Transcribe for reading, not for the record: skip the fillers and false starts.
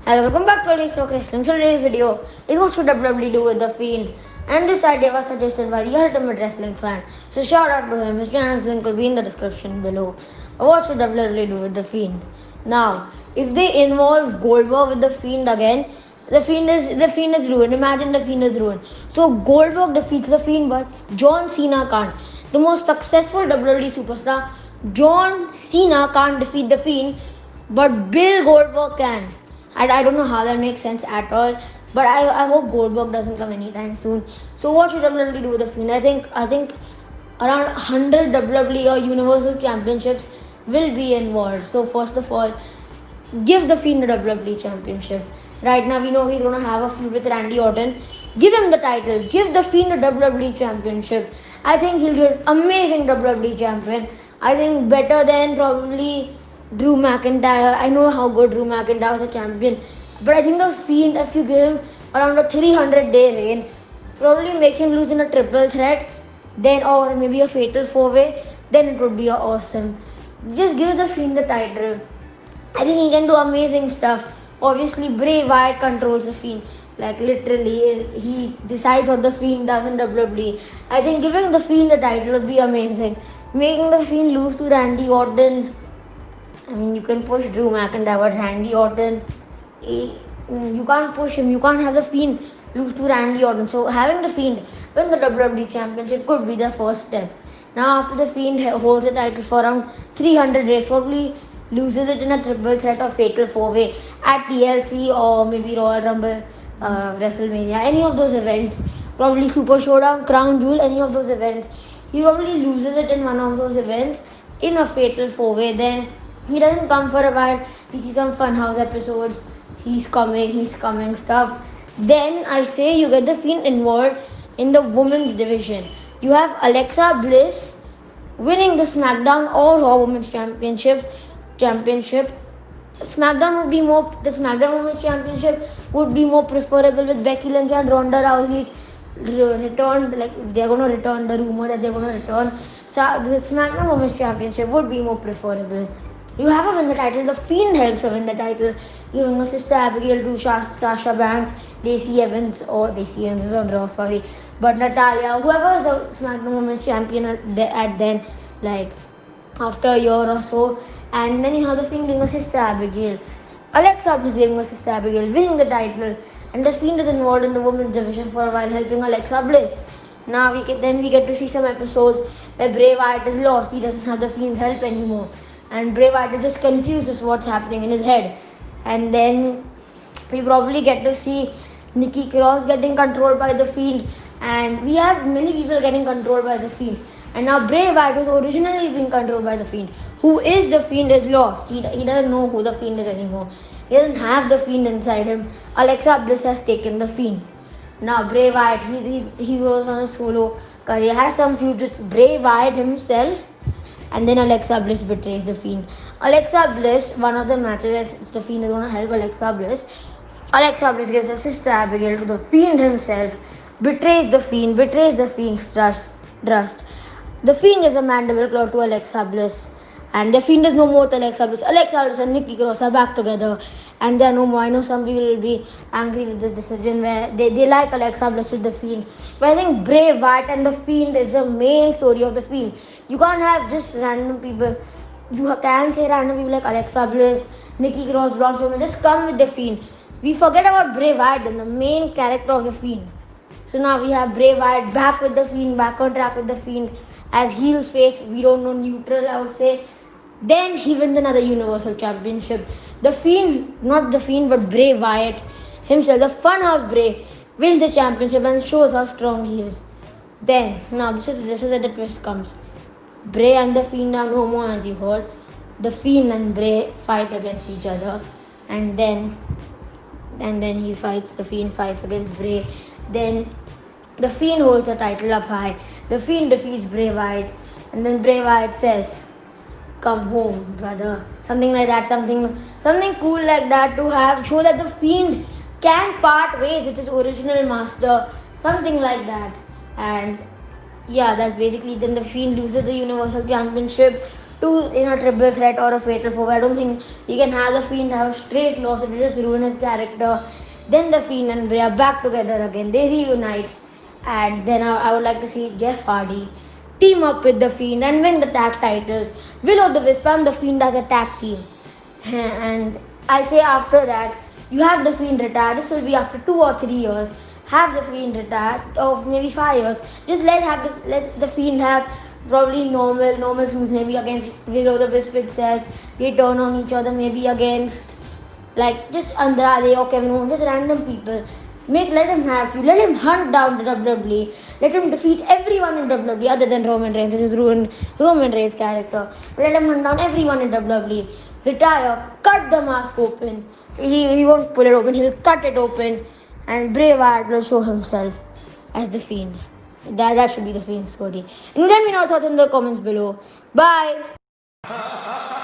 Hello, welcome back to today's Wrestling. So today's video is what should WWE do with the Fiend, and this idea was suggested by the Ultimate Wrestling fan. So shout out to him. His channel's link will be in the description below. What should WWE do with the Fiend? Now, if they involve Goldberg with the Fiend again, the Fiend is ruined. Imagine the Fiend is ruined. So Goldberg defeats the Fiend, but John Cena can't. The most successful WWE superstar, John Cena, can't defeat the Fiend, but Bill Goldberg can. I don't know how that makes sense at all, but I hope Goldberg doesn't come anytime soon. So what should WWE do with the Fiend? I think around 100 WWE or Universal Championships will be involved. So first of all, give the Fiend the WWE Championship. Right now we know he's gonna have a feud with Randy Orton. Give him the title. Give the Fiend the WWE Championship. I think he'll be an amazing WWE champion. I think better than probably Drew McIntyre. I know how good Drew McIntyre is a champion, but I think the Fiend, if you give him around a 300-day reign, probably make him lose in a triple threat, then or maybe a fatal 4-way, then it would be awesome. Just give the Fiend the title. I think he can do amazing stuff. Obviously, Bray Wyatt controls the Fiend. Like literally, he decides what the Fiend does in WWE. I think giving the Fiend the title would be amazing. Making the Fiend lose to Randy Orton. I mean, you can push Drew McIntyre, but Randy Orton, you can't push him. You can't have the Fiend lose to Randy Orton. So having the Fiend win the WWE Championship could be the first step. Now after the Fiend holds the title for around 300 days, probably loses it in a triple threat or fatal 4-way at TLC or maybe Royal Rumble, WrestleMania, any of those events, probably Super Showdown, Crown Jewel, any of those events. He probably loses it in one of those events in a fatal 4-way. Then he doesn't come for a while. We see some Funhouse episodes. He's coming stuff. Then I say you get the Fiend involved in the women's division. You have Alexa Bliss winning the SmackDown or Raw Women's Championship. SmackDown Women's Championship would be more preferable with Becky Lynch and Ronda Rousey's returned. Like if they're going to return, the rumor that they're going to return. So the SmackDown Women's Championship would be more preferable. You have her win the title. The Fiend helps her win the title, giving her sister Abigail to Sasha Banks, Lacey Evans is on Raw, sorry. But Natalia, whoever is the SmackDown Women's Champion at then, like after a year or so. And then you have the Fiend giving her sister Abigail. Alexa Bliss giving her sister Abigail, winning the title. And the Fiend is involved in the women's division for a while, helping Alexa Bliss. Now we get to see some episodes where Bray Wyatt is lost. He doesn't have the Fiend's help anymore. And Bray Wyatt is just confused as what's happening in his head. And then we probably get to see Nikki Cross getting controlled by the Fiend. And we have many people getting controlled by the Fiend. And now Bray Wyatt was originally being controlled by the Fiend. Who is the Fiend is lost. He doesn't know who the Fiend is anymore. He doesn't have the Fiend inside him. Alexa Bliss has taken the Fiend. Now Bray Wyatt, he goes on a solo career. Has some feuds with Bray Wyatt himself. And then Alexa Bliss betrays the Fiend. Alexa Bliss, one of the matches, if the Fiend is going to help Alexa Bliss gives her sister Abigail to the Fiend himself, betrays the Fiend's trust. The Fiend gives a mandible claw to Alexa Bliss. And the Fiend is no more with Alexa Bliss. Alexa Bliss and Nikki Cross are back together. And they are no more. I know some people will be angry with this decision where they like Alexa Bliss with the Fiend. But I think Bray Wyatt and the Fiend is the main story of the Fiend. You can't have just random people. You can say random people like Alexa Bliss, Nikki Cross, Braun Strowman. Just come with the Fiend. We forget about Bray Wyatt and the main character of the Fiend. So now we have Bray Wyatt back with the Fiend, back on track with the Fiend. As heel's face, we don't know, neutral I would say. Then he wins another Universal Championship. The Fiend, not the Fiend, but Bray Wyatt himself, the Funhouse Bray, wins the championship and shows how strong he is. Then, now this is where the twist comes. Bray and the Fiend are no more, as you heard. The Fiend and Bray fight against each other, and then the Fiend fights against Bray. Then the Fiend holds the title up high. The Fiend defeats Bray Wyatt, and then Bray Wyatt says, "Come home, brother." Something like that, something cool like that to have show that the Fiend can part ways with his original master, something like that. And yeah, that's basically then the Fiend loses the Universal Championship to in a triple threat or a fatal four. I don't think you can have the Fiend have a straight loss. It will just ruin his character. Then the Fiend and Bray are back together again. They reunite, and then I would like to see Jeff Hardy team up with the Fiend and win the tag titles. Will-O-The-Wisp and the Fiend as a tag team. And I say after that, you have the Fiend retire. This will be after 2 or 3 years. Have the Fiend retire, or maybe 5 years. Just let the Fiend have probably normal shoes. Maybe against Will-O-The-Wisp itself. They turn on each other. Maybe against like just Andrade or Kevin Owens, just random people. Let him have you. Let him hunt down the WWE. Let him defeat everyone in WWE other than Roman Reigns, which has ruined Roman Reigns' character. Let him hunt down everyone in WWE. Retire. Cut the mask open. He won't pull it open. He'll cut it open, and Bray Wyatt will show himself as the Fiend. That should be the Fiend story. And let me know your thoughts in the comments below. Bye. Ha ha ha ha!